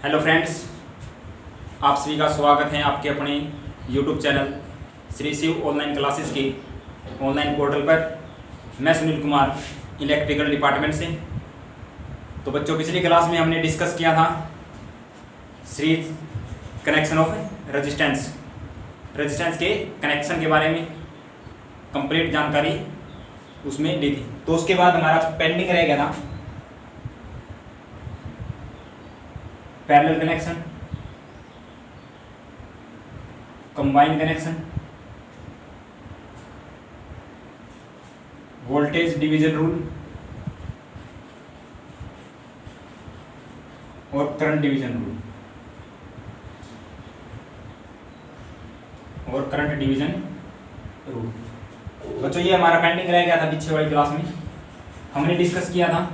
Hello friends, आप सभी का स्वागत है आपके अपने YouTube channel Shri Shiv online classes के ऑनलाइन पोर्टल पर। मैं सुनील कुमार, इलेक्ट्रिकल डिपार्टमेंट से। तो बच्चों, पिछली क्लास में हमने डिस्कस किया था सीरीज कनेक्शन ऑफ रेजिस्टेंस के कनेक्शन के बारे में कंप्लीट जानकारी उसमें ली थी। तो उसके बाद हमारा पेंडिंग रह गया था parallel connection, combined connection, voltage division rule और करंट डिवीजन रूल बच्चों, ये हमारा पेंडिंग रह गया था पीछे वाली क्लास में। हमने डिस्कस किया था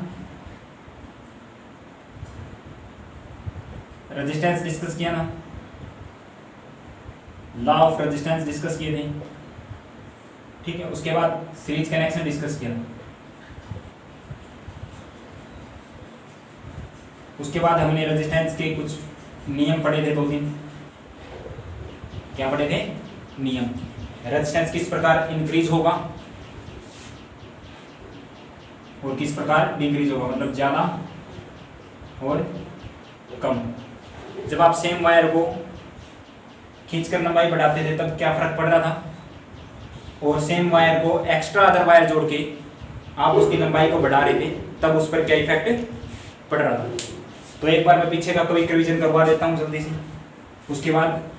रेजिस्टेंस, डिस्कस किया ना, लॉ ऑफ रेजिस्टेंस डिस्कस किए थे, ठीक है। उसके बाद सीरीज कनेक्शन डिस्कस किया। उसके बाद हमने रेजिस्टेंस के कुछ नियम पढ़े थे, 2-3। क्या पढ़े थे? नियम। रेजिस्टेंस किस प्रकार इंक्रीज होगा और किस प्रकार डिक्रीज होगा, मतलब ज्यादा और कम। जब आप सेम वायर को खींचकर लंबाई बढ़ाते थे तब क्या फर्क पड़ रहा था, और सेम वायर को एक्स्ट्रा अदर वायर जोड़ के आप उसकी लंबाई को बढ़ा रहे थे तब उस पर क्या इफेक्ट पड़ रहा था। तो एक बार मैं पीछे का क्विक रिवीजन करवा देता हूँ जल्दी से। उसके बाद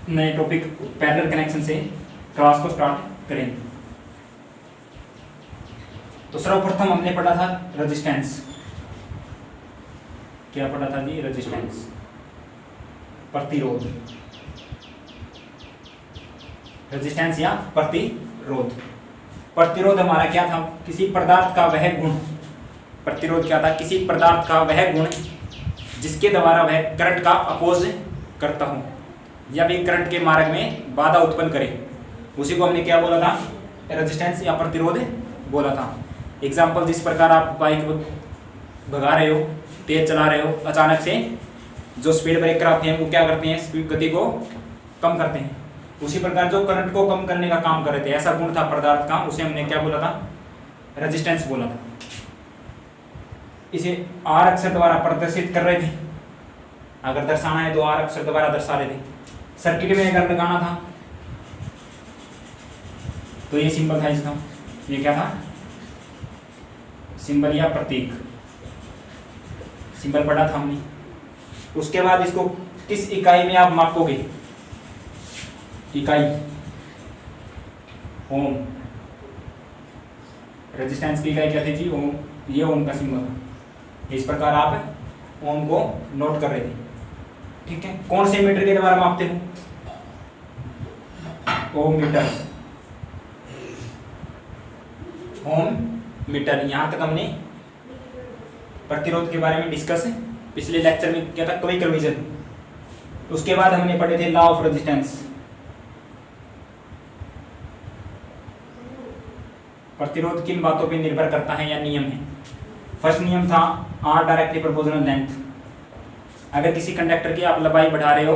नए टॉपिक पैरेलल कनेक्शन से क्लास को स्टार्ट करेंगे। तो सर्वप्रथम हमने पढ़ा था रेजिस्टेंस। क्या पढ़ा था जी? रेजिस्टेंस, प्रतिरोध। रेजिस्टेंस या प्रतिरोध। प्रतिरोध हमारा क्या था? किसी पदार्थ का वह गुण। प्रतिरोध क्या था? किसी पदार्थ का वह गुण जिसके द्वारा वह करंट का अपोज करता हो या भी करंट के मार्ग में बाधा उत्पन्न करे, उसी को हमने क्या बोला था? रेजिस्टेंस या प्रतिरोध बोला था। एग्जाम्पल, जिस प्रकार आप बाइक भगा रहे हो, तेज चला रहे हो, अचानक से जो स्पीड ब्रेकर आते हैं वो क्या करते हैं? स्पीड गति को कम करते हैं। उसी प्रकार जो करंट को कम करने का काम कर रहे थे, ऐसा गुण था पदार्थ का, उसे हमने क्या बोला था? रेजिस्टेंस बोला था। इसे आर अक्षर द्वारा प्रदर्शित कर रहे थे। अगर दर्शाना है तो आर अक्षर द्वारा दर्शा रहे थे। सर्किट में अगर लगाना था तो ये सिंबल था इसका। ये क्या था? सिंबल या प्रतीक। सिंबल पढ़ा था हमने। उसके बाद इसको किस इकाई में आप मापोगे? इकाई ओम। रेजिस्टेंस की इकाई क्या थी जी? ओम। ये ओम का सिंबल था। इस प्रकार आप ओम को नोट कर रहे थे, ठीक है। कौन से मीटर के द्वारा मापते हो? ओम मीटर। ओम मीटर। यहां तक हमने प्रतिरोध के बारे में डिस्कस पिछले लेक्चर में क्या था? Quick revision. उसके बाद हमने पढ़े थे लॉ ऑफ रेजिस्टेंस। प्रतिरोध किन बातों पर निर्भर करता है या नियम है? फर्स्ट नियम था आर डायरेक्टली प्रोपोर्शनल लेंथ। अगर किसी कंडक्टर की आप लंबाई बढ़ा रहे हो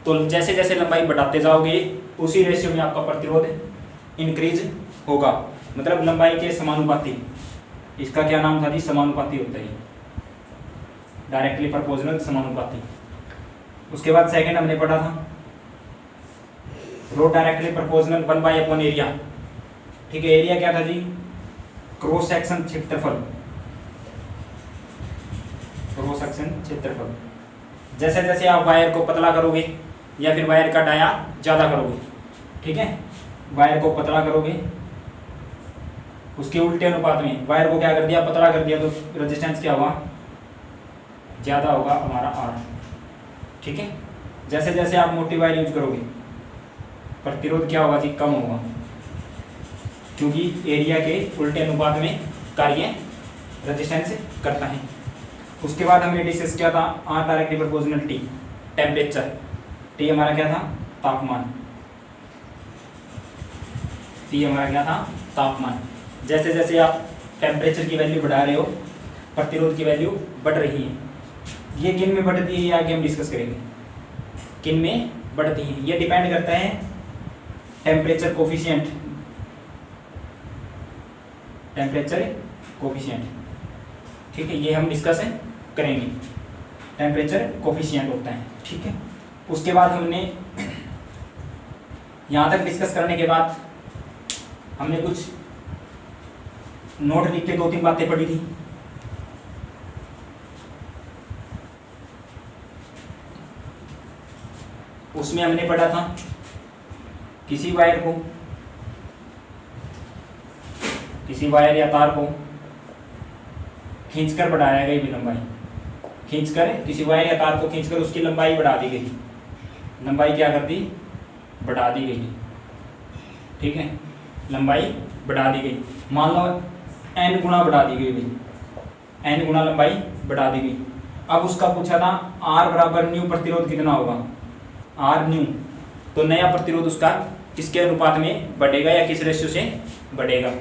तो जैसे जैसे लंबाई बढ़ाते जाओगे उसी रेशियो में आपका प्रतिरोध इंक्रीज होगा, मतलब लंबाई के समानुपाती। इसका क्या नाम था जी? समानुपाती होता है, डायरेक्टली प्रोपोर्शनल समानुपाती। उसके बाद सेकंड हमने पढ़ा था रो डायरेक्टली प्रोपोर्शनल 1/अपॉन एरिया, ठीक है। एरिया क्या था जी? क्रॉस सेक्शन क्षेत्रफल। क्रॉस सेक्शन क्षेत्रफल। जैसे जैसे आप वायर को पतला करोगे या फिर वायर का डाया ज्यादा करोगे, ठीक है, वायर को पतला करोगे, उसके उल्टे अनुपात में वायर को क्या कर दिया? पतला कर दिया, तो रेजिस्टेंस क्या होगा? ज्यादा होगा हमारा आर, ठीक है। जैसे जैसे आप मोटी वायर यूज करोगे प्रतिरोध क्या होगा जी? कम होगा, क्योंकि एरिया के उल्टे अनुपात में कार्य रेजिस्टेंस करता है। उसके बाद हमने डिस्कस किया था R directly proportional T, temperature. T हमारा क्या था? तापमान। टी हमारा क्या था? तापमान। जैसे जैसे आप टेम्परेचर की वैल्यू बढ़ा रहे हो प्रतिरोध की वैल्यू बढ़ रही है। ये किन में बढ़ती है ये आगे हम डिस्कस करेंगे, किन में बढ़ती है। ये डिपेंड करता है टेम्परेचर कोफिशिएंट, टेम्परेचर कोफिशिएंट, ठीक है, ये हम डिस्कस करेंगे। टेम्परेचर कोफिशिएंट होता है, ठीक है। उसके बाद हमने यहाँ तक डिस्कस करने के बाद हमने कुछ नोट लिख के 2-3 बातें पढ़ी थी। उसमें हमने पढ़ा था किसी वायर या तार को खींचकर बढ़ाया गई लंबाई, खींचकर किसी वायर या तार को खींचकर उसकी लंबाई बढ़ा दी गई, लंबाई क्या कर दी, बढ़ा दी गई, ठीक है, लंबाई बढ़ा दी गई। मान लो n गुना बढ़ा दी गई भाई, n गुना लंबाई बढ़ा दी गई। अब उसका पूछा था R बराबर न्यू प्रतिरोध कितना होगा, R न्यू, तो नया प्रतिरोध उसका किसके अनुपात में बढ़ेगा या किस रेशियो से बढ़ेगा।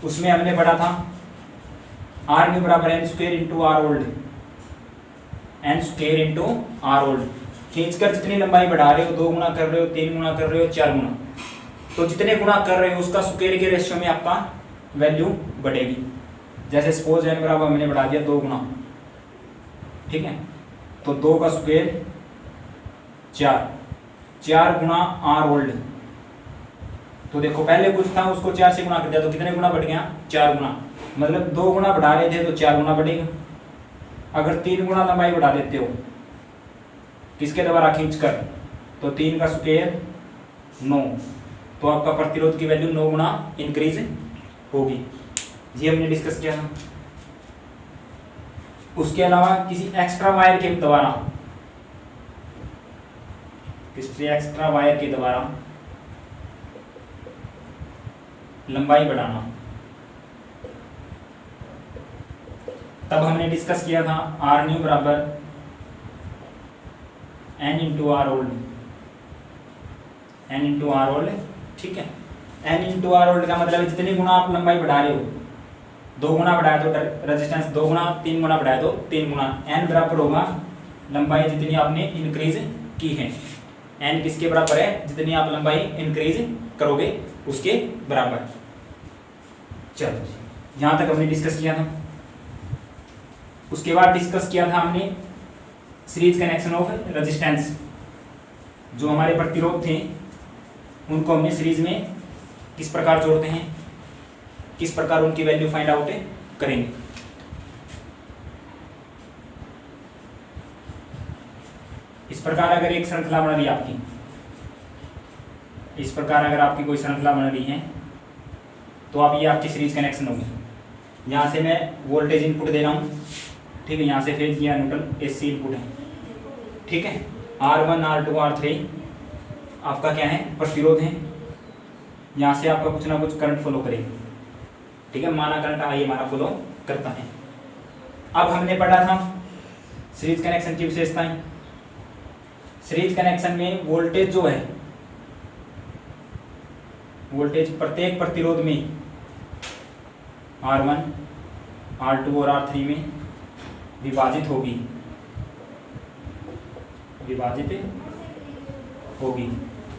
उसमें हमने पढ़ा था R न्यू बराबर n square into R old, n square into R old. खींचकर जितनी लंबाई बढ़ा रहे हो, 2 गुना कर रहे हो, 3 गुना कर रहे हो, 4 गुना, तो जितने गुना कर रहे हो उसका स्क्वायर के रेशियो में आपका वैल्यू बढ़ेगी। जैसे सपोज n बराबर हमने बढ़ा दिया 2 गुना, ठीक है, तो 2 का स्क्वायर 4 गुना आर ओल्ड, तो देखो पहले कुछ था उसको 4 से गुना कर दिया तो कितने गुना बढ़ गया, 4 गुना, मतलब 2 गुना बढ़ा रहे थे तो 4 गुना बढ़ेगा। अगर 3 गुना लंबाई बढ़ा देते हो किसके द्वारा खींचकर, तो 3 का स्क्वायर 9, तो आपका प्रतिरोध की वैल्यू 9 गुना इंक्रीज होगी। ये हमने डिस्कस किया था। उसके अलावा किसी एक्स्ट्रा वायर के द्वारा, किसी एक्स्ट्रा वायर के द्वारा लंबाई बढ़ाना, तब हमने डिस्कस किया था आर न्यू बराबर n into R old, n into R old, ठीक है। n इंटू आर ओल्ड का मतलब जितनी गुना आप लंबाई बढ़ा रहे हो, 2 गुना बढ़ाया तो रेजिस्टेंस 2 गुना, 3 गुना बढ़ाया तो 3 गुना, n बराबर होगा लंबाई जितनी आपने इंक्रीज की है, n किसके बराबर है, जितनी आप लंबाई इंक्रीज करोगे उसके बराबर। चलो यहाँ तक हमने डिस्कस किया था। उसके बाद डिस्कस किया था हमने सीरीज कनेक्शन ऑफ रेजिस्टेंस, जो हमारे प्रतिरोध थे उनको हमने सीरीज में किस प्रकार जोड़ते हैं, किस प्रकार उनकी वैल्यू फाइंड आउट करेंगे। इस प्रकार अगर एक श्रृंखला बन रही है आपकी, इस प्रकार अगर आपकी कोई श्रृंखला बन रही है तो आप ये आपकी सीरीज कनेक्शन होगी। यहाँ से मैं वोल्टेज इनपुट दे रहा हूँ, ठीक है, यहाँ से फेज या न्यूट्रल एसी इनपुट है, ठीक है। R1 R2 R3 आपका क्या है, प्रतिरोध है। यहाँ से आपका कुछ ना कुछ करंट फ्लो करेगा, ठीक है, माना करंट आई हमारा फ्लो करता है। अब हमने पढ़ा था सीरीज कनेक्शन की विशेषताएं। सीरीज कनेक्शन में वोल्टेज जो है, वोल्टेज प्रत्येक प्रतिरोध में R1 R2 और R3 में विभाजित होगी,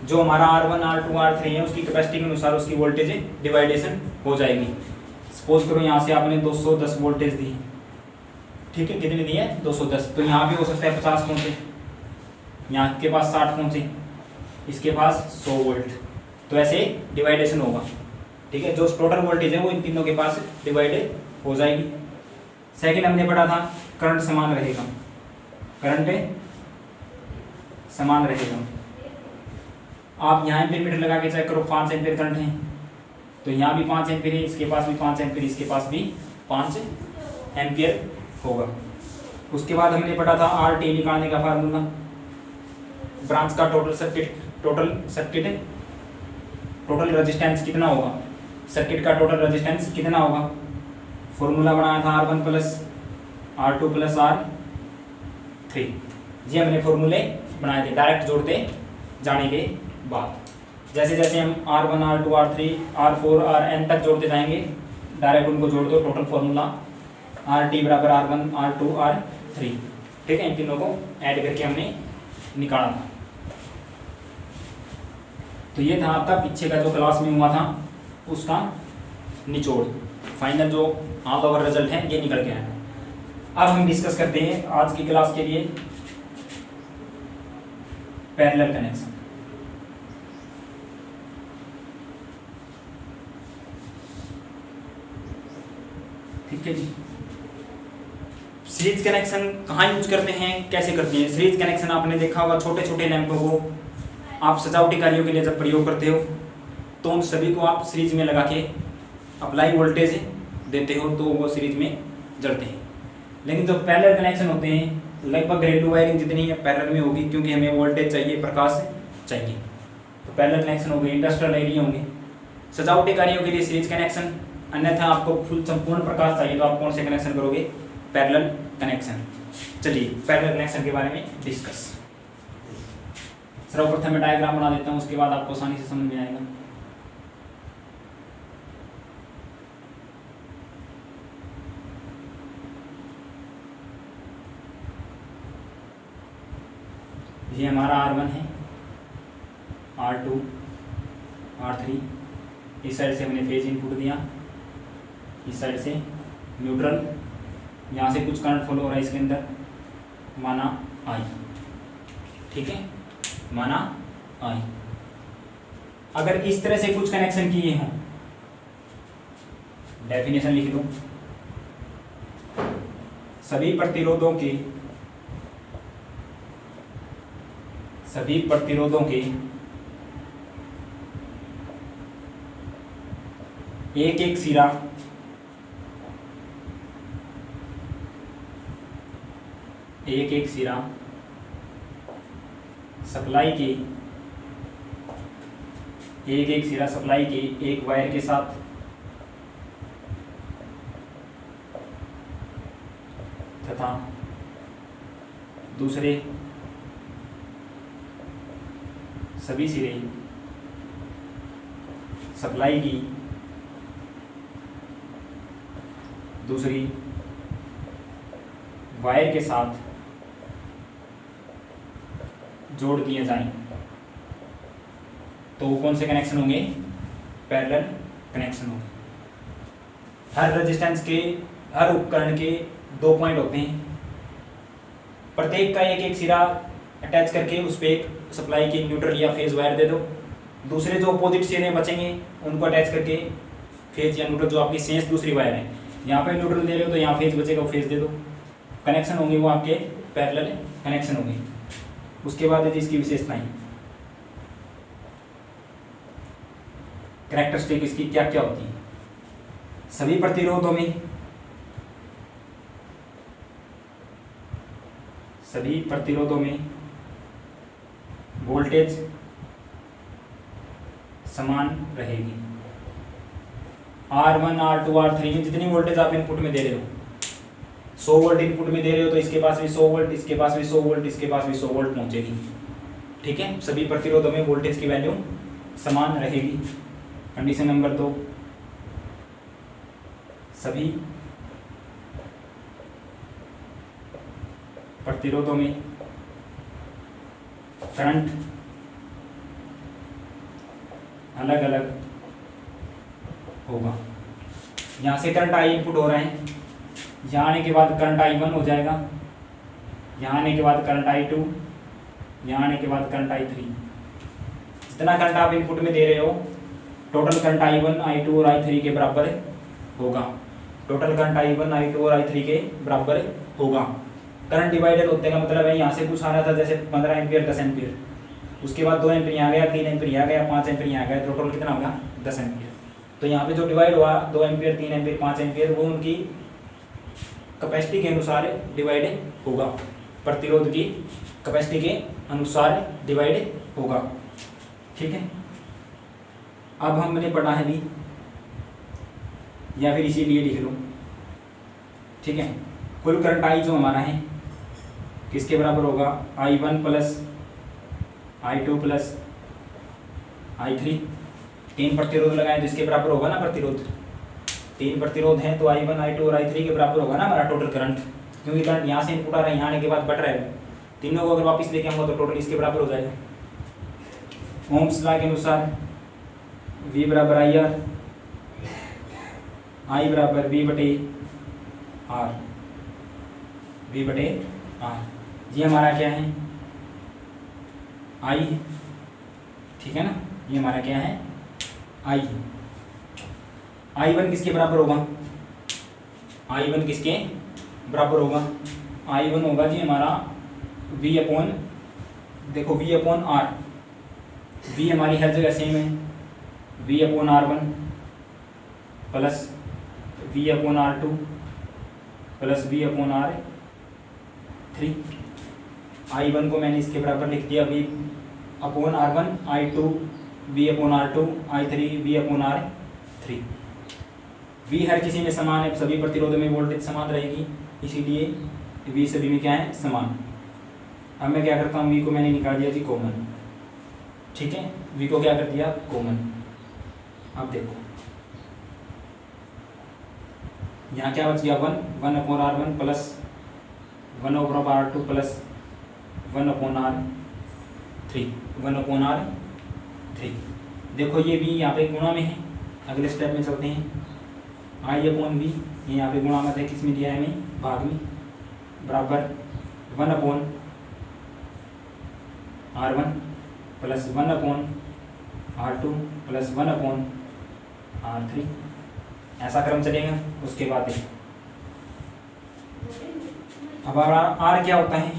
जो हमारा R1 R2 R3 है उसकी कैपेसिटी के अनुसार उसकी वोल्टेज डिवाइडेशन हो जाएगी। सपोज करो यहाँ से आपने 210 वोल्टेज दी, ठीक है, कितनी दी है, 210, तो यहाँ भी हो सकता है 50 पहुँचे, यहाँ के पास 60 पहुँचे, इसके पास 100 वोल्ट, तो ऐसे डिवाइडेशन होगा, ठीक है। जो टोटल वोल्टेज है वो इन तीनों के पास डिवाइडेड हो जाएगी। सेकंड हमने पढ़ा था करंट समान रहेगा, करंट समान रहेगा। आप यहाँ एम्पीयर मीटर लगा के चेक करो, 5 एम्पीयर करंट है तो यहाँ भी 5 एम्पीयर है, इसके पास भी 5 एम्पीयर, इसके पास भी 5 एम्पीयर होगा। उसके बाद हमने पढ़ा था RT निकालने का फार्मूला, ब्रांच का टोटल सर्किट टोटल रेजिस्टेंस कितना होगा, सर्किट का टोटल रेजिस्टेंस कितना होगा। फॉर्मूला बनाया था R1 plus R2 plus R3, ये हमने फॉर्मूले बनाए थे डायरेक्ट जोड़ते जाने के बाद। जैसे जैसे हम R1 R2 R3 R4 Rn तक जोड़ते जाएंगे, डायरेक्ट उनको जोड़ दो, टोटल फॉर्मूला RT बराबर R1 R2 R3, ठीक है, इन तीनों को ऐड करके हमने निकाला था। तो ये था आपका पीछे का जो क्लास में हुआ था उसका निचोड़, फाइनल जो ऑल ओवर रिजल्ट है ये निकल के आया। अब हम डिस्कस करते हैं आज की क्लास के लिए पैरेलल कनेक्शन। ठीक है जी, सीरीज कनेक्शन कहाँ यूज करते हैं, कैसे करते हैं। सीरीज कनेक्शन आपने देखा होगा, छोटे छोटे लैंपों को आप सजावटी कार्यों के लिए जब प्रयोग करते हो तो उन सभी को आप सीरीज में लगा के अप्लाई वोल्टेज देते हो तो वो सीरीज में जलते हैं। लेकिन जो पैरेलल कनेक्शन होते हैं लगभग घरेलू वायरिंग जितनी है पैरेलल में होगी, क्योंकि हमें वोल्टेज चाहिए, प्रकाश चाहिए। तो पैरेलल कनेक्शन हो गए, इंडस्ट्रियल एरिया होंगे, सजावटी कार्यों के लिए सीरीज कनेक्शन। अन्यथा आपको फुल संपूर्ण प्रकाश चाहिए तो आप कौन से कनेक्शन करोगे, पैरेलल कनेक्शन। चलिए पैरेलल कनेक्शन के बारे में डिस्कस। सर्वप्रथम मैं डायग्राम बना देता हूँ, उसके बाद आपको आसानी से समझ में आएगा। ये हमारा R1 है, R2, R3, इस साइड से हमने फेज इनपुट दिया, इस साइड से न्यूट्रल, यहाँ से कुछ करंट फ्लो हो रहा है इसके अंदर, माना I। ठीक है, माना I। अगर इस तरह से कुछ कनेक्शन किए हों, डेफिनेशन लिख दो, सभी प्रतिरोधों के एक एक सिरा सप्लाई के एक वायर के साथ तथा दूसरे सभी सिरे सप्लाई की दूसरी वायर के साथ जोड़ दिए जाएं तो कौन से कनेक्शन होंगे, पैरेलल कनेक्शन होंगे। हर रेजिस्टेंस के, हर उपकरण के 2 पॉइंट होते हैं, प्रत्येक का एक एक सिरा अटैच करके उस पर एक सप्लाई की न्यूट्रल या फेज वायर दे दो। दूसरे जो अपोजिट सिरे बचेंगे उनको अटैच करके फेज या न्यूट्रल, जो आपकी सेंस दूसरी वायर है, यहाँ पे न्यूट्रल दे रहे हो तो यहाँ फेज बचेगा, वो फेज दे दो। कनेक्शन होंगे वो आपके पैरेलल कनेक्शन होंगे। उसके बाद यदि इसकी विशेषताएं, कैरेक्टरिस्टिक इसकी क्या क्या होती है। सभी प्रतिरोधों में वोल्टेज समान रहेगी। R1, R2, R3 में जितनी वोल्टेज आप इनपुट में दे रहे हो, 100 वोल्ट इनपुट में दे रहे हो तो इसके पास भी 100 वोल्ट, इसके पास भी 100 वोल्ट, इसके पास भी 100 वोल्ट पहुंचेगी। ठीक है, सभी प्रतिरोधों में वोल्टेज की वैल्यू समान रहेगी। कंडीशन नंबर 2, सभी प्रतिरोधों में करंट अलग अलग होगा। यहाँ से करंट I इनपुट हो रहे हैं, यहाँ आने के बाद करंट I1 हो जाएगा, यहाँ आने के बाद करंट I2, यहाँ आने के बाद करंट I3। जितना करंट आप इनपुट में दे रहे हो टोटल करंट I1, I2 और I3 के बराबर होगा। टोटल करंट I1, I2 और I3 के बराबर होगा। करंट डिवाइडर होते का मतलब है यहाँ से कुछ आ रहा था जैसे 15 एम्पियर, 10 एम्पियर, उसके बाद 2 एम्पियर यहाँ गया, 3 एम्पियर यहाँ गया, 5 एम्पियर यहाँ गया, टोटल कितना होगा 10 एम्पियर। तो यहाँ पे जो डिवाइड हुआ 2 एम्पियर, 3 एम्पियर, 5 एम्पियर, वो उनकी कैपेसिटी के अनुसार डिवाइड होगा, प्रतिरोध की कैपेसिटी के अनुसार डिवाइड होगा। ठीक है, अब हमने पढ़ा है भी, या फिर इसीलिए लिख लो। ठीक है, कुल करंट I जो हमारा है किसके बराबर होगा, I1 plus I2 plus I3। 3 प्रतिरोध लगाए जिसके बराबर होगा ना प्रतिरोध, 3 प्रतिरोध हैं तो I1, I2 और I3 के बराबर होगा ना हमारा टोटल करंट। क्योंकि करंट यहाँ से इनपुट आ रहा है, यहाँ आने के बाद बढ़ रहा है, तीनों को अगर वापस लेके आऊँगा तो टोटल इसके बराबर हो जाएगा। ओम्स लॉ के अनुसार V बराबर आई आर, आई बराबर V बटे आर, V बटे आर। ये हमारा क्या है, आई है, ठीक है ना, ये हमारा क्या है, आई है। I1 किसके बराबर होगा, I1 किसके बराबर होगा, I1 होगा जी हमारा V अपॉन, देखो V अपॉन आर, V हमारी हर जगह सेम है, V upon R1 plus V upon R2 plus V upon R3। I1 को मैंने इसके बराबर लिख दिया V upon R1, I2 V upon R2, I3 V upon R3। V हर किसी में समान है, सभी प्रतिरोधों में वोल्टेज समान रहेगी, इसीलिए V सभी में क्या है, समान। अब मैं क्या करता हूँ, V को मैंने निकाल दिया जी कॉमन, ठीक है, V को क्या कर दिया कॉमन। अब देखो यहाँ क्या बच गया, 1 upon R1 plus 1 upon R2 plus 1 upon R3, 1 upon R3। देखो ये भी यहाँ पे गुणा में है, अगले स्टेप में चलते हैं। I अपॉन V ये यहाँ पे गुणा मत है, किस में दिया है, हमें भाग में, बराबर 1 upon R1 plus 1 upon R2 plus 1 upon R3, ऐसा क्रम चलेगा। उसके बाद अब R क्या होता है,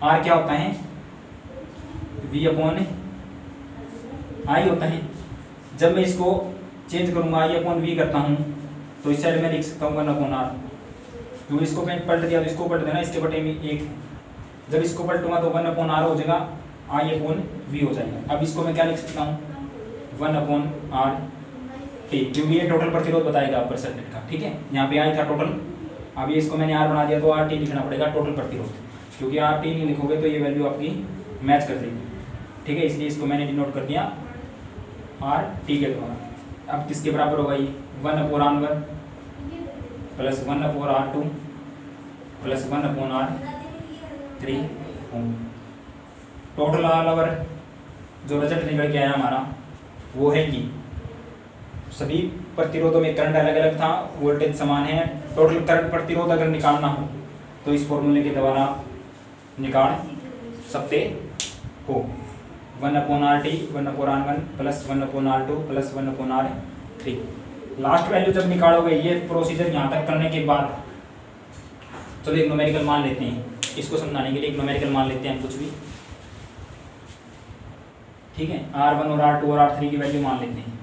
R क्या होता है, V अपॉन I होता है। जब मैं इसको चेंज करूंगा, I अपॉन V करता हूँ, तो इस साइड में लिख सकता हूँ 1 अपॉन R, क्योंकि इसको मैं पलट दिया तो इसको पलट देना, इसके बटे में 1, जब इसको पलटूंगा तो 1 अपॉन R हो जाएगा, I अपॉन V हो जाएगा। अब इसको मैं क्या लिख सकता हूँ, 1 अपॉन R T, क्योंकि ये टोटल प्रतिरोध बताएगा आपका सर्किट का, ठीक है। यहाँ पे I था टोटल, अब ये इसको मैंने R बना दिया तो RT लिखना पड़ेगा टोटल प्रतिरोध, क्योंकि RT नहीं लिखोगे तो ये वैल्यू आपकी मैच कर देगी, ठीक है, इसलिए इसको मैंने डिनोट कर दिया RT के द्वारा। अब किसके बराबर होगा ये, 1 upon R1 plus 1 upon R2 plus 1 upon R3। Total all over जो रिजल्ट निकल के आया हमारा वो है कि सभी प्रतिरोधों में करंट अलग अलग था, वोल्टेज समान है। टोटल करंट प्रतिरोध अगर निकालना हो तो इस फॉर्मूले के द्वारा निकाल सकते हो। 1 upon RT 1 upon R1 plus 1 upon R2 plus 1 upon R3। Last value जब निकालोगे, ये प्रोसीजर यहाँ तक करने के बाद चलो एक न्यूमेरिकल मान लेते हैं, इसको समझाने के लिए एक न्यूमेरिकल मान लेते हैं कुछ भी, ठीक है। R1 और R2 और R3 की वैल्यू मान लेते हैं,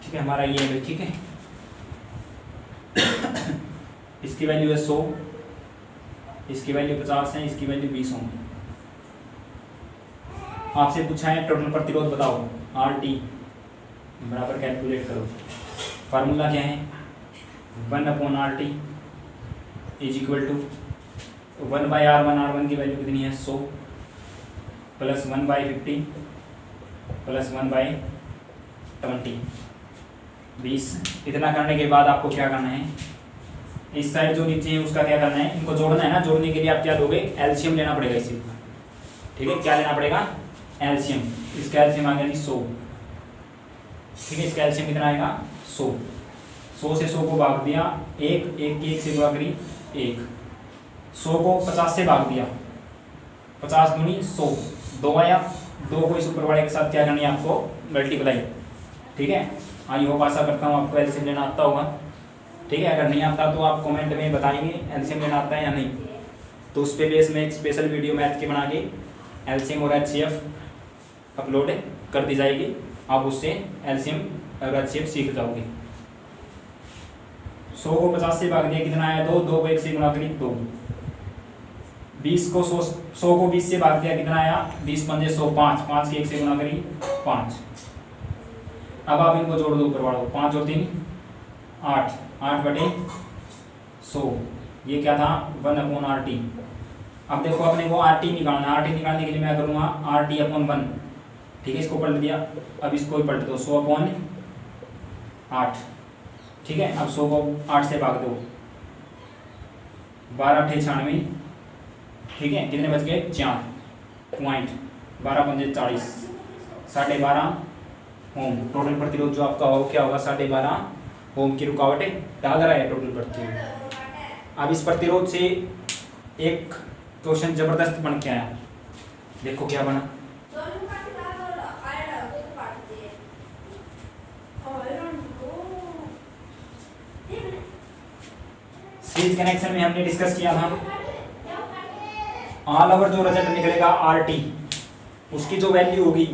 ठीक है, हमारा ये है, ठीक है। इसकी वैल्यू है 100, इसकी वैल्यू 50 है, इसकी वैल्यू 20 होंगी। आपसे पूछा है टोटल प्रतिरोध बताओ, RT बराबर कैलकुलेट करो। फार्मूला क्या है, 1 upon RT is equal to 1 by R1, R1 की वैल्यू कितनी है 100 प्लस 1 बाई 50 प्लस 1 बाई 20। इतना करने के बाद आपको क्या करना है, इस साइड जो नीचे है उसका क्या करना है, इनको जोड़ना है ना। जोड़ने के लिए आप क्या दोगे, एलसीएम लेना पड़ेगा इसी का, ठीक है। क्या लेना पड़ेगा, एलसीएम। इसका एलसीएम आ गया जी 100, ठीक है। इसका एलसीएम कितना आएगा 100। 100 से 100 को भाग दिया 1, 1 की 1 से गुणा करी 1। 100 को 50 से भाग दिया, 50 दूनी 100, 2 आया, 2 को इस ऊपर वाले के साथ क्या करनी है आपको, मल्टीप्लाई, ठीक है। आई होप आशा करता हूँ आपको एलसीएम लेना आता होगा, ठीक है। अगर नहीं आता तो आप कमेंट में बताएंगे एलसीएम लेना आता है या नहीं, तो उस पे बेस में एक स्पेशल वीडियो मैथ की बना के एलसीएम और एचसीएफ अपलोड कर दी जाएगी। आप उससे एलसीएम और एचसीएफ सीख जाओगे। 100 को 50 से भाग दिया, कितना आया 2, 2 को 1 से गुणा करी 2। 20 को 100 को 20 से भाग दिया, कितना आया 20 पंजे 100, 5, 5 के 1 से गुणा करी 5। अब आप इनको जोड़ दो ऊपर वालों, 5 और 3 8, 8 बटे 100, ये क्या था 1 अपॉन RT। अब देखो अपने को RT निकालना है, RT निकालने के लिए मैं करूँगा RT अपॉन 1, ठीक है। इसको पलट दिया, अब इसको भी पलट दो, 100 अपॉन 8, ठीक है। अब 100 को 8 से भाग दो, 12 × 96, ठीक है। कितने बच गए? 4 पॉइंट, 12 × 5 = 40, 12.5 ओम। टोटल प्रतिरोध जो आपका हो क्या होगा? 12.5 ओम की रुकावटें डाल रहा है टोटल प्रतिरोध। अब इस प्रतिरोध से एक क्वेश्चन जबरदस्त बन के आया, देखो क्या बना। सीरीज कनेक्शन में हमने डिस्कस किया था ऑल ओवर जो रिजल्ट निकलेगा RT, उसकी जो वैल्यू होगी,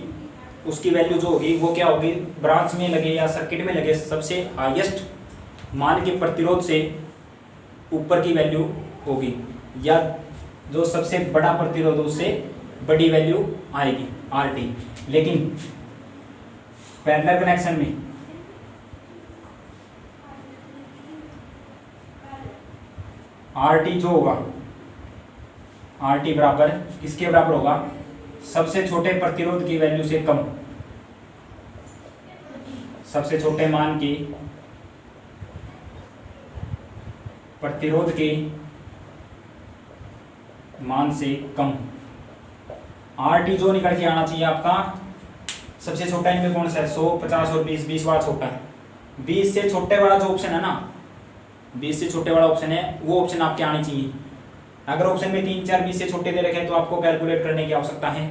उसकी वैल्यू जो होगी वो क्या होगी? ब्रांच में लगे या सर्किट में लगे सबसे हाईएस्ट मान के प्रतिरोध से ऊपर की वैल्यू होगी, या जो सबसे बड़ा प्रतिरोध उससे बड़ी वैल्यू आएगी RT। लेकिन पैरेलल कनेक्शन में RT जो होगा, RT बराबर किसके बराबर होगा? सबसे छोटे प्रतिरोध की वैल्यू से कम, सबसे छोटे मान की प्रतिरोध के मान से कम। RT जो निकल के आना चाहिए आपका, सबसे छोटा इनमें कौन सा है? 100, 50 और 20, 20 वाला छोटा है। 20 से छोटे वाला जो ऑप्शन है ना, 20 से छोटे वाला ऑप्शन है, वो ऑप्शन आपके आने चाहिए। अगर ऑप्शन में 3, 4, 20 से छोटे दे रखे हैं तो आपको कैलकुलेट करने की आवश्यकता है।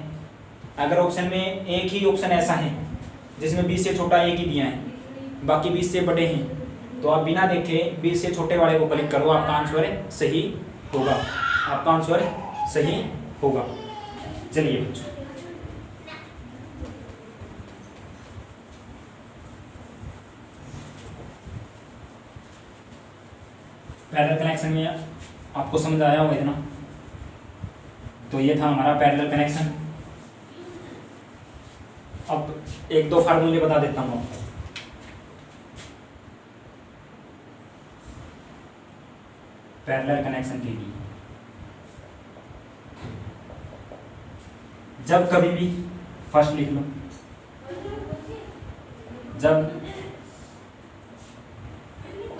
अगर ऑप्शन में एक ही ऑप्शन ऐसा है जिसमें 20 से छोटा एक ही दिया है, बाकी 20 से बड़े हैं, तो आप बिना देखे 20 से छोटे वाले को क्लिक करो, आपका आंसर सही होगा, आपका आंसर सही होगा। चलिए बच्चों, पैरेलल कनेक्शन में आपको समझ आया होगा इतना। तो ये था हमारा पैरेलल कनेक्शन। अब 1-2 फार्मूले बता देता हूँ आपको। पैरेलल कनेक्शन के लिए जब कभी भी, फर्स्ट लिख लो, जब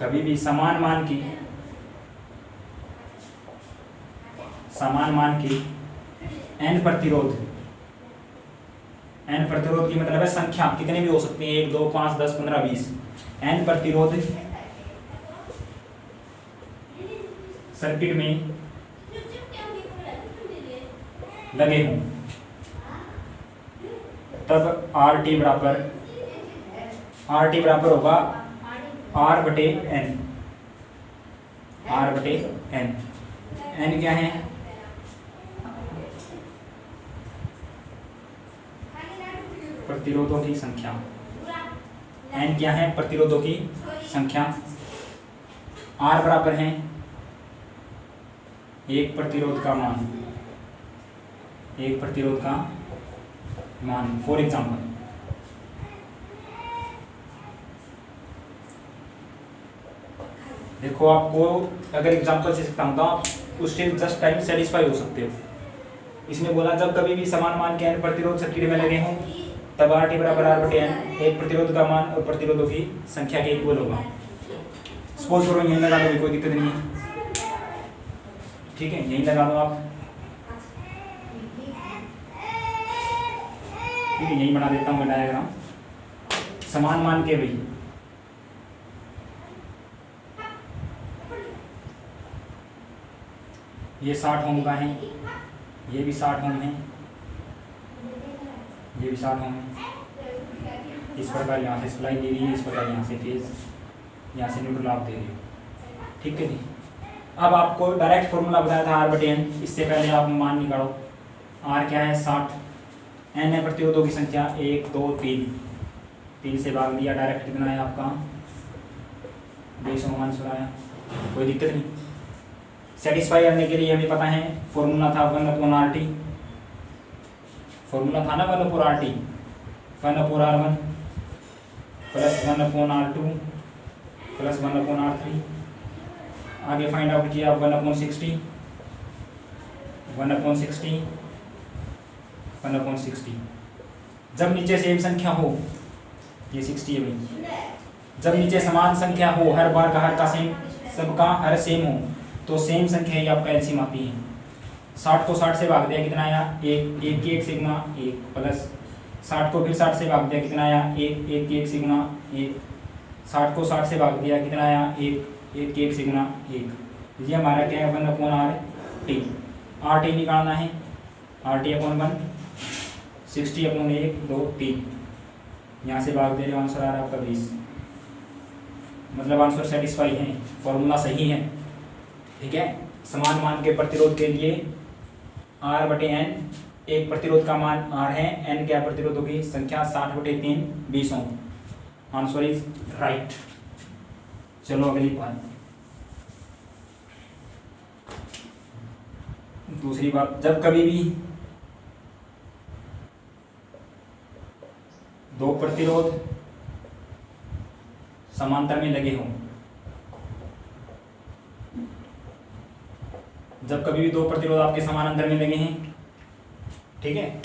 कभी भी समान मान की n प्रतिरोध की मतलब है संख्या, कितने भी हो सकती है, 1, 2, 5, 10, 15, 20, n प्रतिरोध सर्किट में लगे हों, तब RT बराबर होगा R/N। n क्या है? प्रतिरोधों की संख्या। n क्या है? प्रतिरोधों की संख्या। R बराबर है एक प्रतिरोध का मान, फॉर एग्जाम्पल देखो, आपको अगर एग्जाम्पल से समझाऊं, आप उससे जस्ट टाइम सेटिस्फाई हो सकते हो। इसने बोला जब कभी भी समान मान के n प्रतिरोध सर्किट में लगे हों, तब RT बराबर R/N एक प्रतिरोध का मान और प्रतिरोधों की संख्या के इक्वल होगा। सपोज करो यहीं लगा दो, कोई दिक्कत नहीं है, ठीक है, यहीं लगा दो आप, ठीक है, यहीं बना देता हूँ मैं डायग्राम। समान मान के भाई ये 60 ओम का है, ये भी 60 ओम है, ये भी 60 ओम है। इस प्रकार यहाँ से सप्लाई दे रही है, इस प्रकार यहाँ से फेज, यहाँ से न्यूट्रल आप दे रही हो, ठीक है जी। अब आपको डायरेक्ट फॉर्मूला बताया था R/N, इससे पहले आप मान निकालो। R क्या है? 60, N है प्रतिरोधों की संख्या, 1, 2, 3 से भाग दिया, डायरेक्ट कितना है आपका? 20 ओम आंसर आया, कोई दिक्कत नहीं। सेटिस्फाई करने के लिए हमें पता है फॉर्मूला था 1/RT, फॉर्मूला था ना 1/RT, 1/R1 plus 1/R2 plus 1/R3। आगे फाइंड आउट किया 1/60, 1/60। जब नीचे सेम संख्या हो, ये 60 है भाई, जब नीचे समान संख्या हो, हर बार का हर का सेम, सबका हर सेम हो, तो सेम संख्या ही आपका एलसीएम आती है। 60 को 60 से भाग दिया, कितना आया? 1, 1 की 1 सिग्मा 1 प्लस 60 को फिर 60 से भाग दिया, कितना आया? 1, 1 की 1 सिग्मा 1, 60 को 60 से भाग दिया, कितना आया? 1, 1 की 1 सिग्मा 1। ये हमारा क्या है? 1/RT। RT निकालना है, RT अपॉन 1, 60 अपॉन 1, 2, 3, यहाँ से भाग दे रहे हो, आंसर आ रहा है आपका 20। मतलब आंसर सेटिस्फाई है, फॉर्मूला सही है। ठीक है, समान मान के प्रतिरोध के लिए R/N, एक प्रतिरोध का मान R है, N क्या प्रतिरोधों की संख्या 60/3 20 ओम। Answer is right. चलो अगली बात, दूसरी बात, जब कभी भी दो प्रतिरोध समांतर में लगे हों, जब कभी भी दो प्रतिरोध आपके समानांतर में लगे हैं, ठीक है,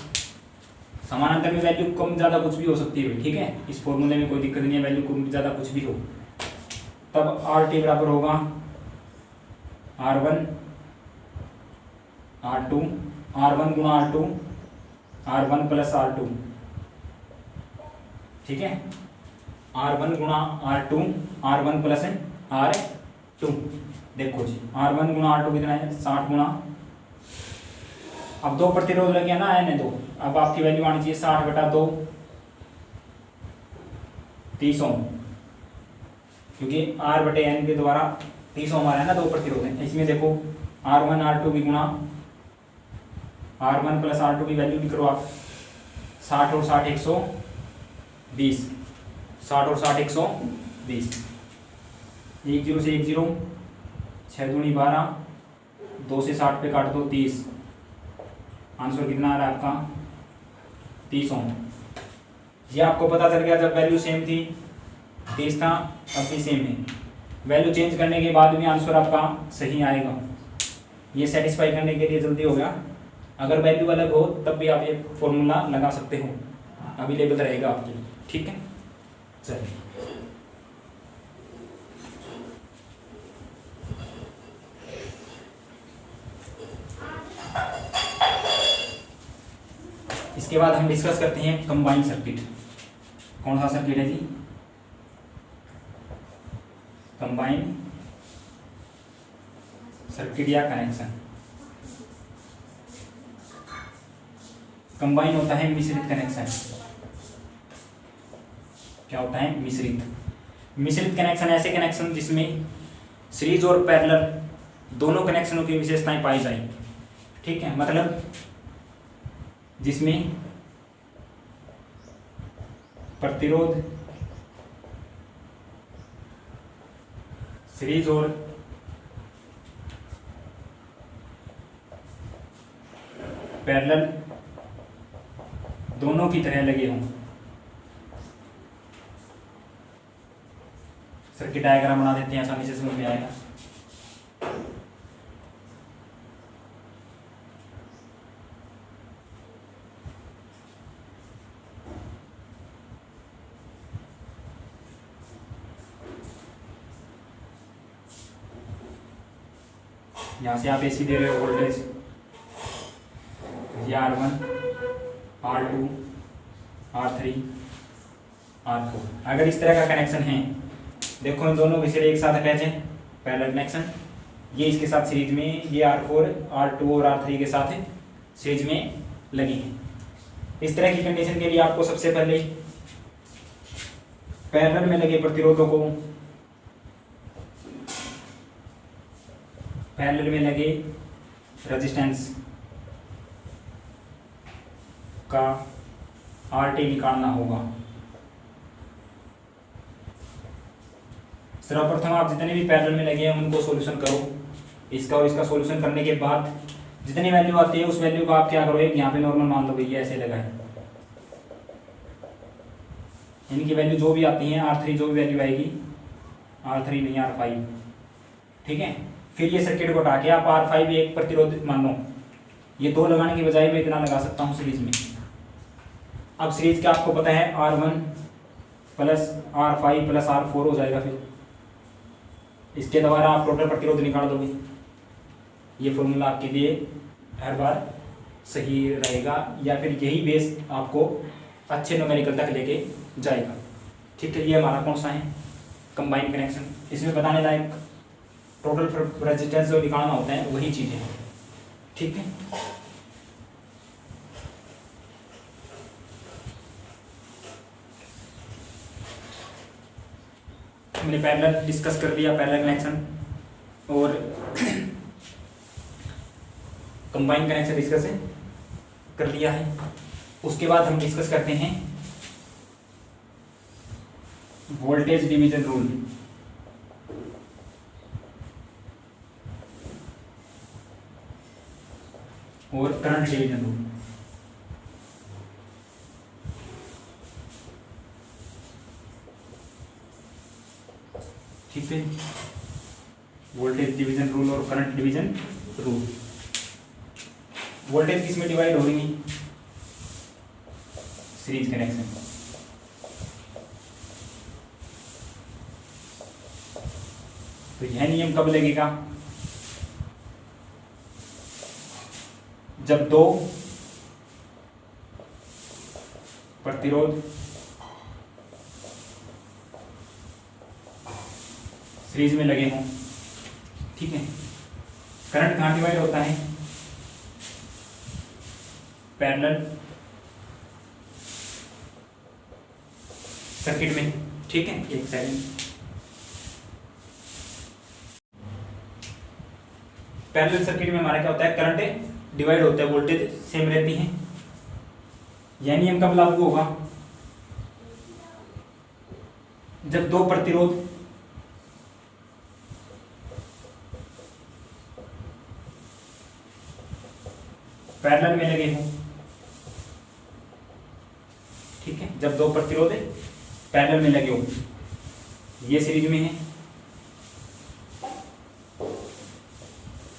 समानांतर में वैल्यू कम ज़्यादा कुछ भी हो सकती है, ठीक है, इस फॉर्मूले में कोई दिक्कत नहीं है, वैल्यू कम ज़्यादा कुछ भी हो, तब RT बराबर होगा R1 R2, R1 गुणा R2, R1 प्लस R2, ठीक है, R1 गुणा R2, R1 प्लस R2। देखो जी, R1 गुणा R2 कितना है? 60 गुणा, अब दो प्रतिरोध लगे हैं ना, N 2, अब आपकी वैल्यू आनी चाहिए 60/2 30 ओम, क्योंकि R/N के द्वारा 30 ओम आ रहा है ना, दो प्रतिरोध है। इसमें देखो R1 R2 की गुणा R1 प्लस R2 की वैल्यू भी करो आप, 60 और 60 120, 60 और 60 120, 1 0 से 1 0, 6 दूनी 12, 2 से 60 पे काट दो 30, आंसर कितना आ रहा है आपका? 30 ओम। ये आपको पता चल गया, जब वैल्यू सेम थी 30 था, अब भी सेम है, वैल्यू चेंज करने के बाद भी आंसर आपका सही आएगा। ये सेटिस्फाई करने के लिए जल्दी हो गया, अगर वैल्यू अलग हो तब भी आप ये फॉर्मूला लगा सकते हो, अवेलेबल रहेगा आपके लिए, ठीक है। चलिए इसके बाद हम डिस्कस करते हैं कंबाइन सर्किट। कौन सा सर्किट है जी? कंबाइन सर्किट या कनेक्शन। कंबाइन होता है मिश्रित कनेक्शन। क्या होता है? मिश्रित कनेक्शन ऐसे कनेक्शन जिसमें सीरीज और पैरेलल दोनों कनेक्शनों की विशेषताएं पाई जाए, ठीक है, मतलब जिसमें प्रतिरोध सीरीज और पैरेलल दोनों की तरह लगे हों। सर्किट डायग्राम बना देते हैं, आसानी से समझ में आएगा। यहाँ से आप ऐसी दे रहे हो वोल्टेज, ये R1 R2 R3 R4। अगर इस तरह का कनेक्शन है, देखो इन दोनों के सिरे एक साथ अटैच है, पैरेलल कनेक्शन, ये इसके साथ सीरीज में, ये R4 R2 और R3 के साथ सीरीज में लगी है। इस तरह की कंडीशन के लिए आपको सबसे पहले पैरेलल में लगे प्रतिरोधों को, पैरेलल में लगे रेजिस्टेंस का RT निकालना होगा। सर्वप्रथम आप जितने भी पैरेलल में लगे हैं उनको सॉल्यूशन करो, इसका और इसका सॉल्यूशन करने के बाद जितनी वैल्यू आती है उस वैल्यू को आप क्या करो, एक यहाँ पे नॉर्मल मान लो, भैया ऐसे लगा है, इनकी वैल्यू जो भी आती है, R3 जो भी वैल्यू आएगी, R3 नहीं R5, ठीक है। फिर ये सर्किट को हटा के आप R5 एक प्रतिरोध मान लो, ये दो लगाने की बजाय मैं इतना लगा सकता हूँ सीरीज में। अब सीरीज का आपको पता है R1 plus R5 plus R4 हो जाएगा। फिर इसके द्वारा आप टोटल प्रतिरोध निकाल दोगे। ये फॉर्मूला आपके लिए हर बार सही रहेगा, या फिर यही बेस आपको अच्छे न्यूमेरिकल तक लेके जाएगा। ठीक है, ये हमारा कौन सा है, कंबाइन कनेक्शन। इसमें बताने लायक टोटल रेजिस्टेंस जो निकालना होता है वही चीज़ है। ठीक है, हमने पैरेलल डिस्कस कर लिया, पैरेलल कनेक्शन, और कंबाइन कनेक्शन डिस्कस कर लिया है। उसके बाद हम डिस्कस करते हैं वोल्टेज डिवीजन रूल। और करंट डिवीजन रूल। ठीक है, वोल्टेज डिवीजन रूल और करंट डिवीजन रूल। वोल्टेज किस में डिवाइड हो रही है, सीरीज कनेक्शन। तो यह नियम कब लगेगा, जब दो प्रतिरोध सीरीज में लगे हों। ठीक है, करंट कहाँ डिवाइड होता है, पैरेलल सर्किट में। ठीक है, एक सेकंड, पैरेलल सर्किट में हमारा क्या होता है, करंट डिवाइड होता है, वोल्टेज सेम रहती है। यह नियम कब लागू होगा, जब दो प्रतिरोध पैरेलल में लगे हों। ठीक है, जब दो प्रतिरोध पैरेलल में लगे हों। ये सीरीज में है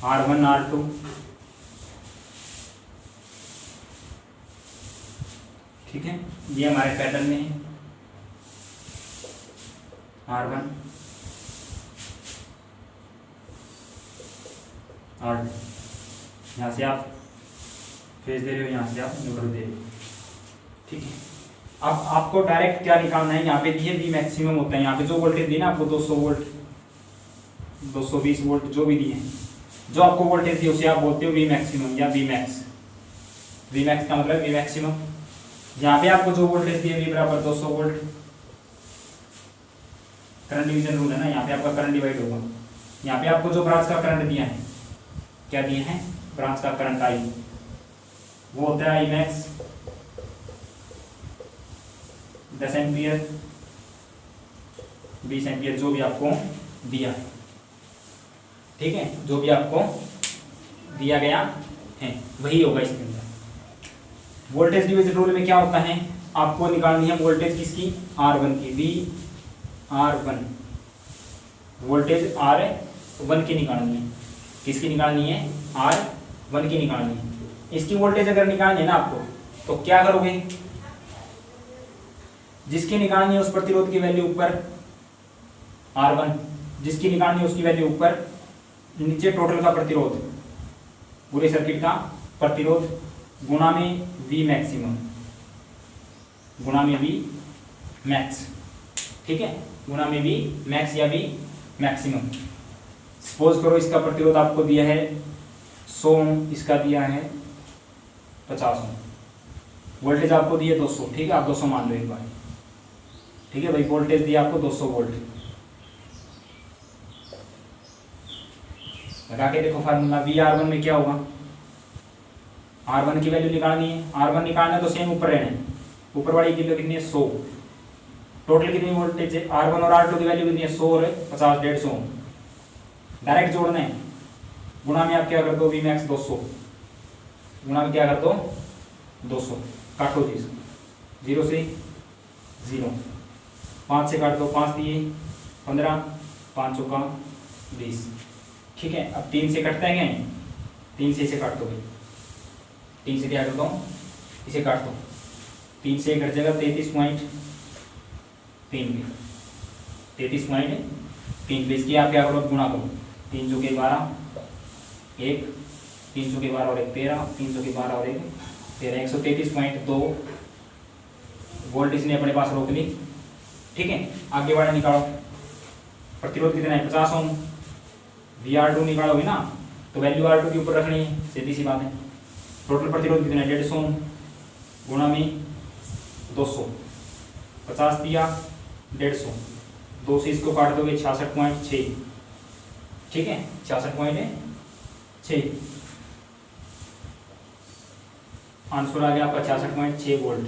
R1 R2। ठीक है, ये हमारे पैरेलल में है R1 R2। यहाँ से आप फेज दे रहे हो, यहाँ से आप न्यूट्रल दे रहे हो। ठीक है, अब आपको डायरेक्ट क्या निकालना है, यहाँ पे ये वी मैक्सिमम होता है। यहाँ पे जो वोल्टेज दी ना आपको 200 वोल्ट 220 वोल्ट जो भी दिए हैं, जो आपको वोल्टेज दी उसे आप बोलते हो वी मैक्सिमम या वी मैक्स। वी मैक्स का मतलब वी मैक्सिमम। यहाँ पे आपको जो वोल्टेज दिए वी बराबर 200 वोल्ट। करंट डिवीजन रूल है ना, यहाँ पे आपका करंट डिवाइड होगा। यहाँ पे आपको जो ब्रांच का करंट दिया है, क्या दिए हैं, ब्रांच का करंट आई, वो होता है आई मैक्स 10 एम्पियर 20 एम्पियर, जो भी आपको दिया। ठीक है, जो भी आपको दिया गया है वही होगा इसके अंदर। वोल्टेज डिवीजन रूल में क्या होता है, आपको निकालनी है वोल्टेज किसकी, R1 की, VR1 वोल्टेज R1 की निकालनी है। किसकी निकालनी है, R1 की निकालनी है। इसकी वोल्टेज अगर निकालनी है ना आपको, तो क्या करोगे, जिसकी निकालनी है उस प्रतिरोध की वैल्यू ऊपर R1, जिसकी निकालनी है उसकी वैल्यू ऊपर, नीचे टोटल का प्रतिरोध, पूरे सर्किट का प्रतिरोध गुणा में V मैक्सिमम, गुणा में V मैक्स। ठीक है, गुणा में V मैक्स या V मैक्सिमम। सपोज करो इसका प्रतिरोध आपको दिया है 100 ओम, इसका दिया है 50 ओम, वोल्टेज आपको दिए 200। ठीक है, आप 200 मान लो एक बार। ठीक है भाई, वोल्टेज दिया आपको 200 वोल्ट। लगा के देखो फार्मूला, VR1 में क्या होगा, R1 की वैल्यू निकालनी है। R1 निकालना है तो सेम ऊपर रहना है, ऊपर वाली की वैल्यू कितनी है 100। टोटल कितनी वोल्टेज है, R1 और R2 की वैल्यू कितनी है 100 और 50 150। डायरेक्ट जोड़ना है, गुणा में आप क्या कर दो, V मैक्स 200, गुणा में क्या कर दो 200, काटो जी 0 से 0, 5 से काट दो, 5 दिए 15, 5 चौका 20। ठीक है, अब 3 से कटता है क्या, 3 से इसे काट दो भाई, 3 से क्या करता हूँ, इसे काट दो, 3 से कट जाएगा 33.5, 3 पे 33.3 पे। इसकी आप क्या करो, गुणा करो, 3 चौके 12, 1, 3 चौके 12 और 1 13, 3 चौके 12 और 1 13, 133.2 वोल्ट इसने अपने पास रोक ली। ठीक है, आगे वाला निकालो, प्रतिरोध कितना है 50 ओम। VR2 निकालोगे ना तो वैल्यू R2 के ऊपर रखनी है, सीधी सी बात है। टोटल प्रतिरोध कितना है 150 ओम गुणा में 200, 50 दिया 150, 2 से इसको काट दोगे 66.6। ठीक है, 66.6 आंसर आ गया आपका 66.6 वोल्ट।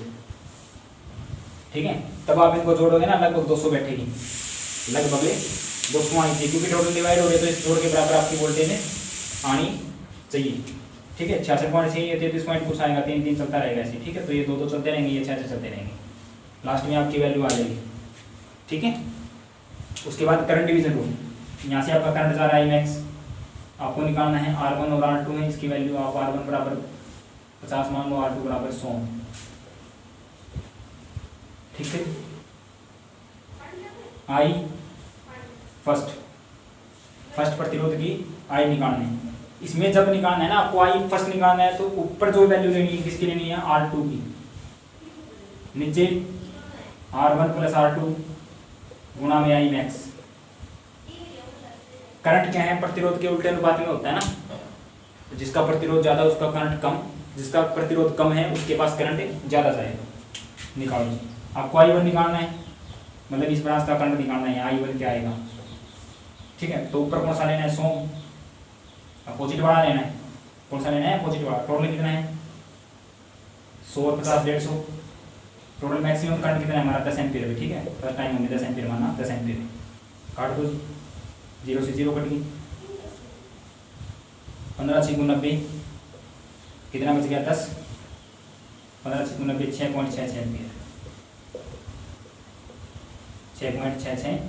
ठीक है, तब आप इनको जोड़ोगे ना लगभग 200 बैठेगी, लगभग 200 आनी चाहिए, क्योंकि टोटल डिवाइड हो रहे तो इस जोड़ के बराबर आपकी वोल्टेज आनी चाहिए। ठीक है, 66.6 33 पॉइंट कुछ आएगा, 3 3 चलता रहेगा ऐसे। ठीक है, तो ये 2 2 चलते रहेंगे, ये 6 6 चलते रहेंगे, लास्ट में आपकी वैल्यू आ जाएगी। ठीक है, उसके बाद करंट डिवीजन रूल, यहाँ से आपका करंट जा रहा है मैक्स, आपको निकालना है R1 और R2 है, इसकी वैल्यू आप R1 बराबर 50 मान लो, R2 बराबर 100। ठीक है, आई फर्स्ट प्रतिरोध की आई निकालना है। इसमें जब निकालना है ना आपको आई फर्स्ट निकालना है, तो ऊपर जो वैल्यू लेनी है किसकी लेनी है R2 की, नीचे R1 प्लस R2 गुणा में आई मैक्स। करंट क्या है, प्रतिरोध के उल्टे अनुपात में होता है ना, तो जिसका प्रतिरोध ज्यादा उसका करंट कम, जिसका प्रतिरोध कम है उसके पास करंट ज्यादा जाएगा। निकालो, आपको I1 निकालना है, मतलब इस ब्रांच का करंट निकालना है, I1 क्या आएगा। ठीक है, तो ऊपर कौन सा लेना है 100, अपोजिट वाला लेना है, कौन सा लेना है अपोजिट वाला। टोटल कितना है 100 और 50 150, टोटल मैक्सिमम करंट कितना है हमारा 10 एम्पीयर है। ठीक है, फर्स्ट टाइम हमने 10 एम्पीयर माना, 10 एम्पीयर काट दो, 0 से 0 कट गई, 15 6 90 कितना बच गया 10, 15 6 90 6.66 एम्पीयर, 6.66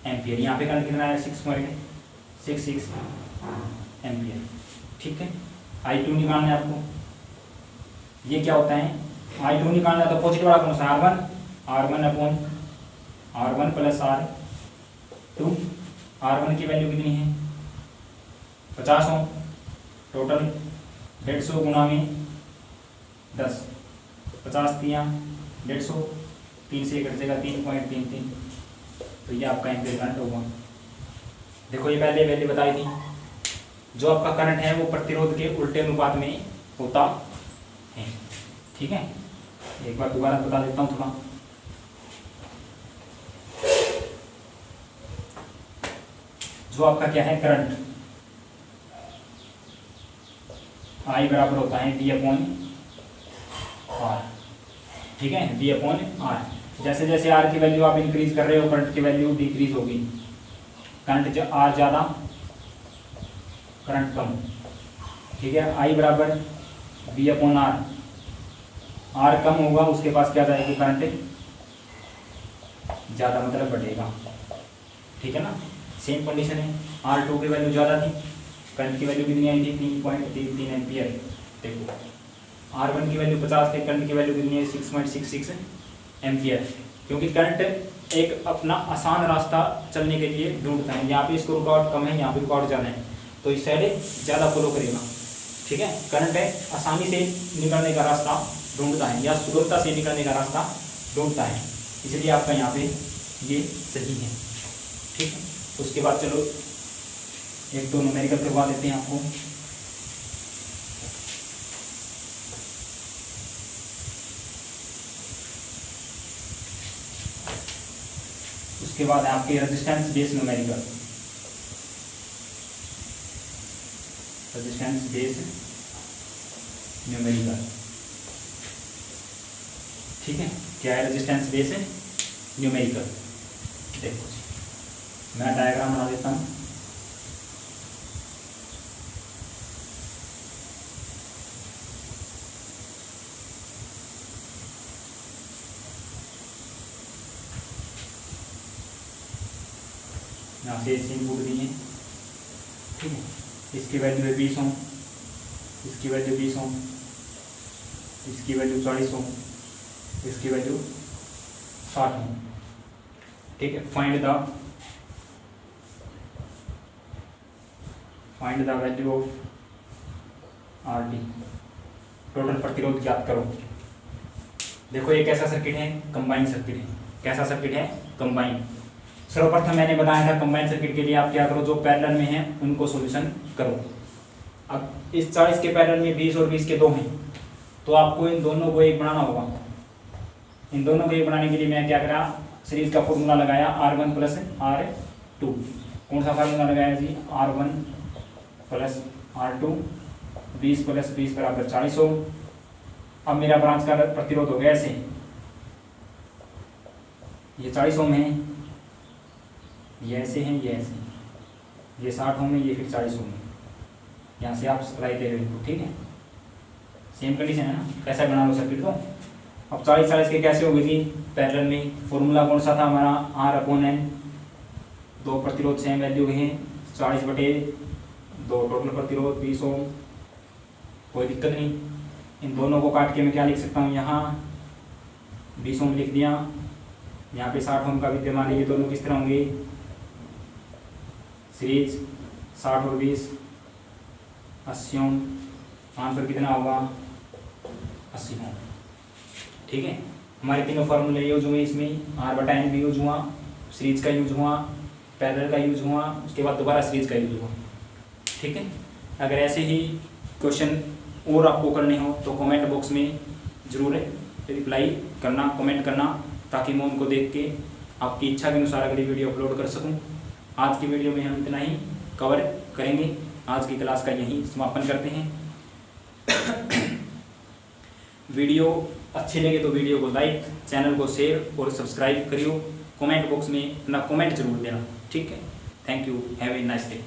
एम्पीयर। यहाँ पे करंट कितना है 6.66 एम्पीयर। ठीक है, I2 निकालना है आपको, ये क्या होता है I2 निकालना है, तो अपोजिट वाला कौन सा R1 upon R1 plus R2। R1 की वैल्यू कितनी है 50 ओम, टोटल 150 गुणा में 10, 50 दिया 150, 3 से कट जाएगा 3.33, तो ये आपका एम्पीयर करंट होगा। देखो ये पहले वैल्यू बताई थी, जो आपका करंट है वो प्रतिरोध के उल्टे अनुपात में होता है। ठीक है, एक बार दोबारा बता देता हूँ थोड़ा। जो आपका क्या है करंट I बराबर होता है V अपॉन R। ठीक है, V अपॉन R। जैसे जैसे R की वैल्यू आप इंक्रीज कर रहे हो करंट की वैल्यू डिक्रीज होगी, करंट जो R ज़्यादा करंट कम। ठीक है, I बराबर V अपॉन R, R कम होगा उसके पास क्या जाएगी करंट ज़्यादा, मतलब बढ़ेगा। ठीक है ना, सेम कंडीशन है, R2 की वैल्यू ज़्यादा थी, करंट की वैल्यू कितनी आई थी 3.33 एम्पीयर। देखो R1 की वैल्यू 50 थी, करंट की वैल्यू कितनी है 6.66 एम्पीयर। क्योंकि करंट एक अपना आसान रास्ता चलने के लिए ढूंढता है, यहाँ पे इसको रुकावट कम है, यहाँ पे रुकावट ज़्यादा है, तो इस साइड ज़्यादा फॉलो करेगा। ठीक है, करंट है आसानी से निकलने का रास्ता ढूंढता है, या सुगमता से निकलने का रास्ता ढूंढता है, इसलिए आपका यहाँ पे ये सही है। ठीक है, उसके बाद चलो एक दो न्यूमेरिकल करवा देते हैं आपको। उसके बाद आपके resistance base numerical, resistance base numerical. ठीक है, क्या है रेजिस्टेंस बेस न्यूमेरिकल। देखो मैं डायग्राम बना देता हूँ। यहाँ से इस इनपुट दिए। ठीक है, इसकी वैल्यू है 20 ओम, इसकी वैल्यू 20 ओम, इसकी वैल्यू 40 ओम, इसकी वैल्यू 60 ओम। ठीक है। Find the value of RD, total प्रतिरोध ज्ञात करो। देखो ये कैसा सर्किट है, कंबाइन सर्किट है। कैसा सर्किट है, कंबाइन। सर्वप्रथम मैंने बताया था कंबाइन सर्किट के लिए आप क्या करो, जो पैरेलल में है उनको सॉल्यूशन करो। अब इस 40 के पैरेलल में 20 और 20 के 2 हैं, तो आपको इन दोनों को एक बनाना होगा। इन दोनों को एक बनाने के लिए मैं क्या करा, सीरीज का फॉर्मूला लगाया R1 प्लस R2। कौन सा फार्मूला लगाया जी, R1 प्लस R2, 20 प्लस 20 बराबर 40 ओम। अब मेरा ब्रांच का प्रतिरोध हो गया ऐसे, ये 40 ओम है, ये ऐसे हैं, ये ऐसे, ये 60 ओम है, ये फिर 40 ओम है। यहाँ से आप सप्लाई दे रहे हो, ठीक है। सेम कंडीशन है ना, कैसा बना लो सर्किट को। अब 40-40 के कैसे हो गई थी, पैरेलल में। फॉर्मूला कौन सा था हमारा, R/N। दो प्रतिरोध सेम वैल्यू हैं, 40/2 टोटल प्रतिरोध 20 ओम, कोई दिक्कत नहीं। इन दोनों को काट के मैं क्या लिख सकता हूँ, यहाँ 20 ओम लिख दिया, यहाँ पे 60 ओम का विद्यमान है। ये दोनों किस तरह होंगे, सीरीज 60 और 20 80 ओम। आंसर कितना होगा, 80 ओम। ठीक है, हमारे तीनों फार्मूले यूज हुए, इसमें R/N भी यूज हुआ, सीरीज का यूज हुआ, पैरेलल का यूज हुआ, उसके बाद दोबारा सीरीज का यूज हुआ। ठीक है, अगर ऐसे ही क्वेश्चन और आपको करने हो तो कमेंट बॉक्स में ज़रूर रिप्लाई करना, कमेंट करना, ताकि मैं उनको देख के आपकी इच्छा के अनुसार अगली वीडियो अपलोड कर सकूं। आज की वीडियो में हम इतना ही कवर करेंगे। आज की क्लास का यहीं समापन करते हैं। वीडियो अच्छी लगे तो वीडियो को लाइक, चैनल को शेयर और सब्सक्राइब करियो। कमेंट बॉक्स में अपना कमेंट जरूर देना, ठीक है। Thank you, have a nice day.